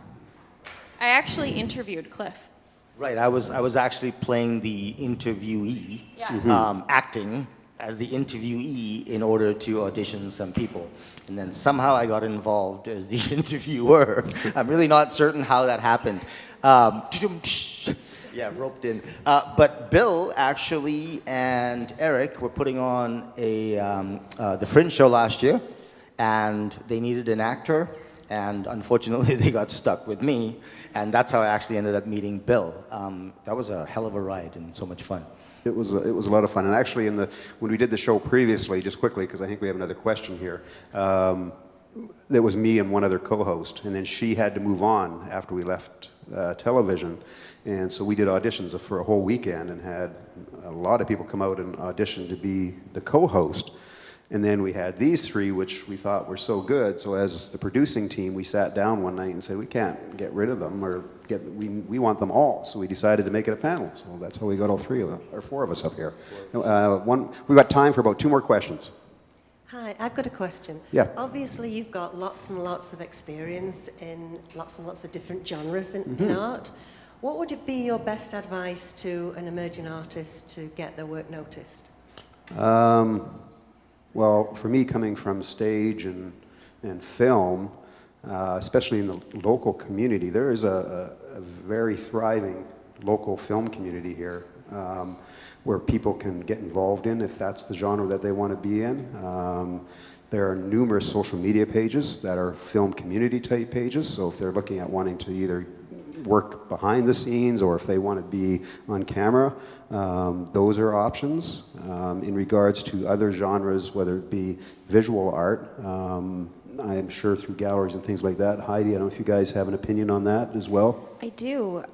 I actually interviewed Cliff. Right, I was actually playing the interviewee, Yeah. acting as the interviewee in order to audition some people. And then somehow I got involved as the interviewer. I'm really not certain how that happened. Yeah, roped in. But Bill actually and Eric were putting on the Fringe show last year, and they needed an actor, and unfortunately they got stuck with me, and that's how I actually ended up meeting Bill. That was a hell of a ride and so much fun. It was a lot of fun, and actually, when we did the show previously, just quickly, because I think we have another question here. There was me and one other co-host, and then she had to move on after we left television, and so we did auditions for a whole weekend and had a lot of people come out and audition to be the co-host. And then we had these three, which we thought were so good. So as the producing team, we sat down one night and said, we can't get rid of them, or we want them all. So we decided to make it a panel. So that's how we got all three of them, or four of us up here. We've got time for about 2 more questions. Hi, I've got a question. Yeah. Obviously, you've got lots and lots of experience in lots and lots of different genres in art. What would it be your best advice to an emerging artist to get their work noticed? Well, for me, coming from stage and film, especially in the local community, there is a very thriving local film community here where people can get involved in if that's the genre that they want to be in. There are numerous social media pages that are film community type pages, so if they're looking at wanting to either work behind the scenes or if they want to be on camera, those are options. In regards to other genres, whether it be visual art, I am sure through galleries and things like that. Heidi, I don't know if you guys have an opinion on that as well. I do.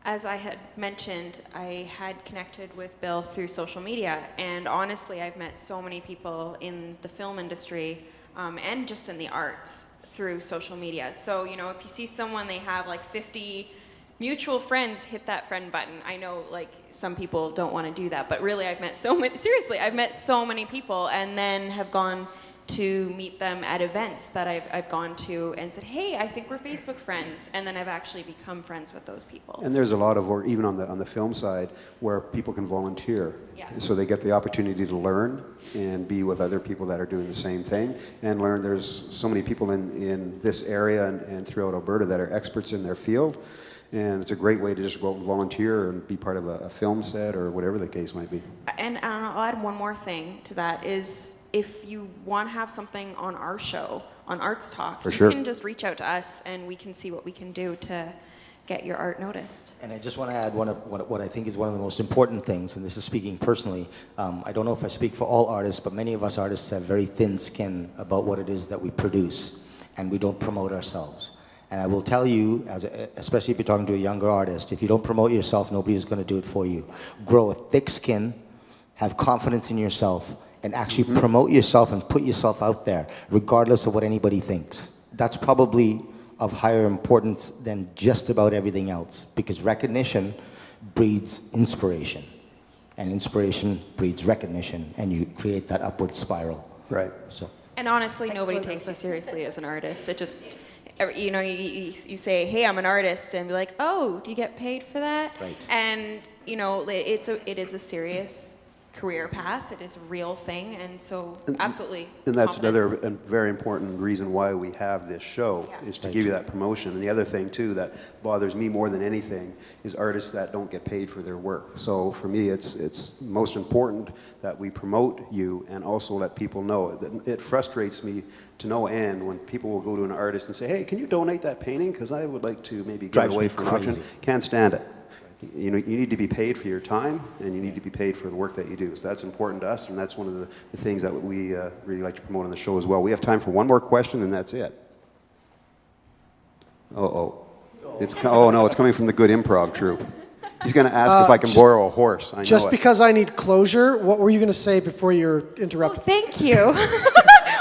As I had mentioned, I had connected with Bill through social media, and honestly, I've met so many people in the film industry and just in the arts through social media. So, you know, if you see someone, they have like 50 mutual friends, hit that friend button. I know like some people don't want to do that, but really I've met so many, seriously, I've met so many people and then have gone to meet them at events that I've gone to and said, hey, I think we're Facebook friends, and then I've actually become friends with those people. And there's a lot of work, even on the film side, where people can volunteer. Yeah. So they get the opportunity to learn and be with other people that are doing the same thing and learn. There's so many people in this area and throughout Alberta that are experts in their field. And it's a great way to just go out and volunteer and be part of a film set or whatever the case might be. And I'll add one more thing to that is if you want to have something on our show, on Arts Talk, For you sure. can just reach out to us and we can see what we can do to get your art noticed. And I just want to add what I think is one of the most important things, and this is speaking personally. I don't know if I speak for all artists, but many of us artists have very thin skin about what it is that we produce, and we don't promote ourselves. And I will tell you, especially if you're talking to a younger artist, if you don't promote yourself, nobody is going to do it for you. Grow a thick skin, have confidence in yourself, and actually promote yourself and put yourself out there, regardless of what anybody thinks. That's probably of higher importance than just about everything else, because recognition breeds inspiration, and inspiration breeds recognition, and you create that upward spiral. Right. So. And honestly, nobody Excellent takes you answer. seriously as an artist. It just, you know, you say, hey, I'm an artist, and be like, oh, do you get paid for that? Right. And, you know, it is a serious career path. It is a real thing, and so absolutely. And that's confidence. another very important reason why we have this show, Yeah. is to give you that promotion. And the other thing, too, that bothers me more than anything is artists that don't get paid for their work. So for me, it's most important that we promote you and also let people know. It frustrates me to no end when people will go to an artist and say, hey, can you donate that painting? Because I would like to maybe give Drives away me for an auction. crazy. Can't stand it. You know, you need to be paid for your time, and you need to be paid for the work that you do. So that's important to us, and that's one of the things that we really like to promote on the show as well. We have time for one more question, and that's it. Oh no, it's coming from the good improv troupe. He's going to ask if I can borrow a horse. I know Just it. because I need closure, what were you going to say before you're interrupted? Oh, thank you.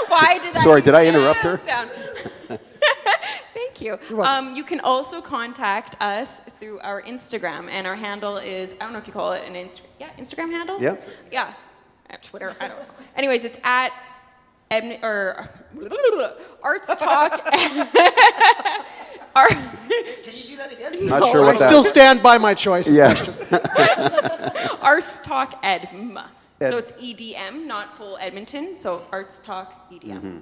Why did that? Sorry, did I interrupt her? Sound? Thank you. You're welcome. You can also contact us through our Instagram, and our handle is, I don't know if you call it an Instagram handle? Yeah. Yeah. Twitter. I don't know. Anyways, it's at Arts Talk. Can you do that again? Not sure I what that still stand by my choice. Yes. Arts Talk Edm. So it's EDM, not full Edmonton. So Arts Talk EDM.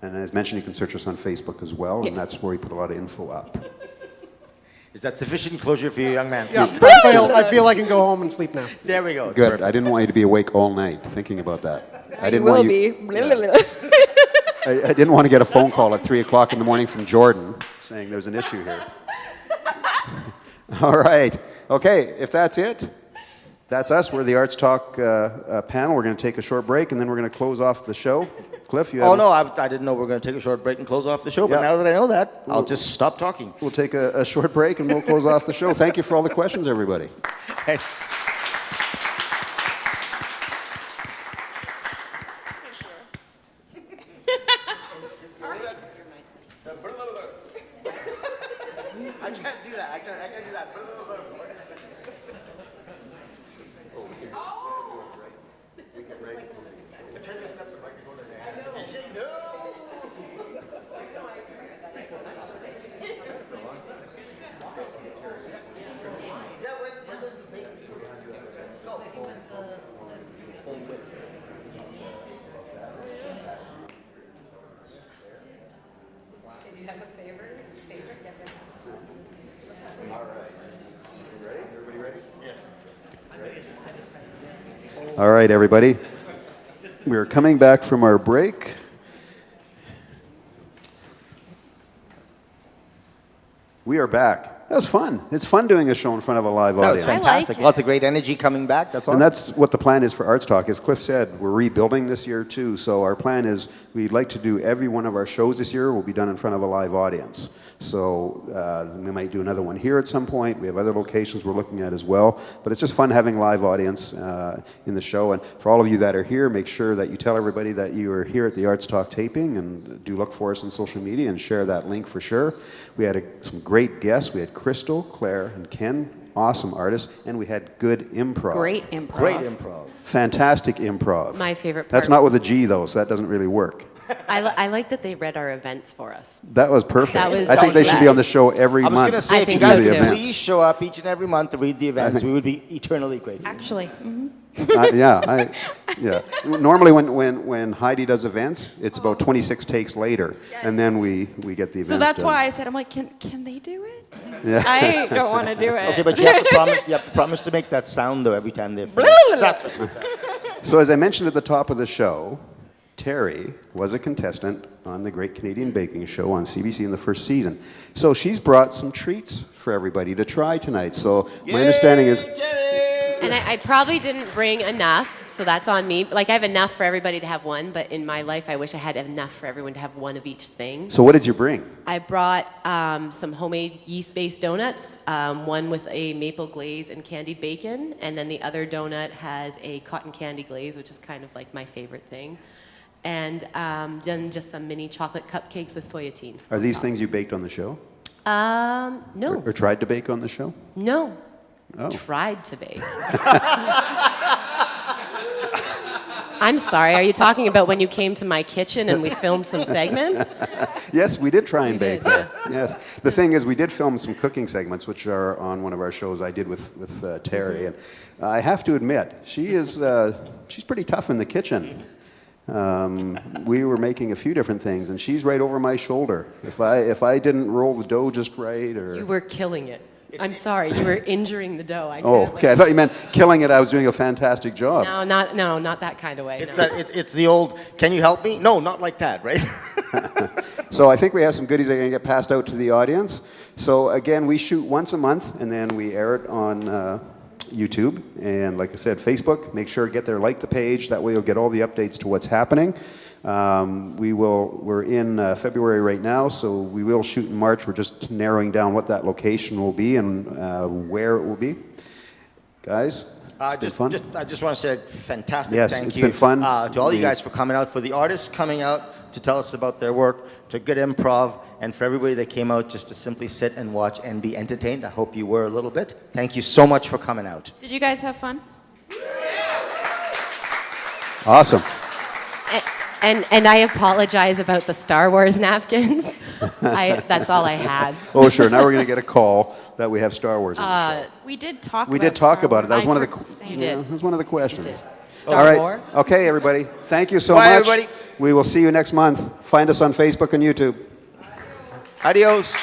And as mentioned, you can search us on Facebook as well, and Yes. that's where we put a lot of info up. Is that sufficient closure for you, young man? Yeah, I feel I can go home and sleep now. There we go. It's Good. perfect. I didn't want you to be awake all night thinking about that. I You didn't will want be. I didn't want to get a phone call at 3 o'clock in the morning from Jordan saying there's an issue here. All right. Okay, if that's it, that's us. We're the Arts Talk panel. We're going to take a short break, and then we're going to close off the show. Cliff, you have... Oh, no, I didn't know we were going to take a short break and close off the show, but Yeah. now that I know that, I'll just stop talking. We'll take a short break, and we'll close off the show. Thank you for all the questions, everybody. Thanks. I can't do that. I can't do that. All right, everybody. We're coming back from our break. We are back. That was fun. It's fun doing a show in front of a live That was audience. fantastic. Lots of great energy coming back. That's awesome. And that's what the plan is for Arts Talk. As Cliff said, we're rebuilding this year too. So our plan is we'd like to do every one of our shows this year will be done in front of a live audience. So we might do another one here at some point. We have other locations we're looking at as well. But it's just fun having live audience in the show. And for all of you that are here, make sure that you tell everybody that you are here at the Arts Talk taping, and do look for us on social media and share that link for sure. We had some great guests. We had Crystal, Claire, and Ken, awesome artists, and we had good improv. Great improv. Great improv. Fantastic improv. My favorite part. That's not with a G though, so that doesn't really work. I like that they read our events for us. That was perfect. That was I think they should be on the show every I was month. going to say, I if you think guys so, could too. please show up each and every month to read the events, we would be eternally grateful. Actually. Yeah. Normally when Heidi does events, it's about 26 takes later, and then we get the events So that's done. why I said, I'm like, can they do it? Yeah. I don't want to do it. Okay, but you have to promise to make that sound though every time they're finished. That's what it is. So as I mentioned at the top of the show, Terri was a contestant on the Great Canadian Baking Show on CBC in the first season. So she's brought some treats for everybody to try tonight. So my understanding is... And I probably didn't bring enough, so that's on me. Like, I have enough for everybody to have one, but in my life, I wish I had enough for everyone to have one of each thing. So what did you bring? I brought some homemade yeast-based donuts, one with a maple glaze and candied bacon, and then the other donut has a cotton candy glaze, which is kind of like my favorite thing. And then just some mini chocolate cupcakes with feuilletine. Are these things you baked on the show? No. Or tried to bake on the show? No. Oh. Tried to bake. I'm sorry, are you talking about when you came to my kitchen and we filmed some segment? Yes, we did try and We bake did, there. Yes. The thing is, we did film some cooking segments, which are on one of our shows I did with Terri. And I have to admit, she's pretty tough in the kitchen. We were making a few different things, and she's right over my shoulder. If I didn't roll the dough just right, or... You were killing it. I'm sorry, you were injuring the dough. Oh, okay. I thought you meant killing it. I was doing a fantastic job. No, not that kind of way. It's the old, can you help me? No, not like that, right? So I think we have some goodies that are going to get passed out to the audience. So again, we shoot once a month, and then we air it on YouTube. And like I said, Facebook. Make sure to get there, like the page. That way you'll get all the updates to what's happening. We're in February right now, so we will shoot in March. We're just narrowing down what that location will be and where it will be. Guys, it's been fun. I just want to say a fantastic Yes, thank it's you been fun. to all you guys for coming out, for the artists coming out to tell us about their work, to Good Improv, and for everybody that came out just to simply sit and watch and be entertained. I hope you were a little bit. Thank you so much for coming out. Did you guys have fun? Awesome. And I apologize about the Star Wars napkins. That's all I had. Oh, sure. Now we're going to get a call that we have Star Wars in the show. We did talk We about did talk Star about it. That was Wars. one of the You did. that was one of the questions. Star All right. Wars. Okay, everybody. Thank you so Bye, much. everybody. We will see you next month. Find us on Facebook and YouTube. Adios.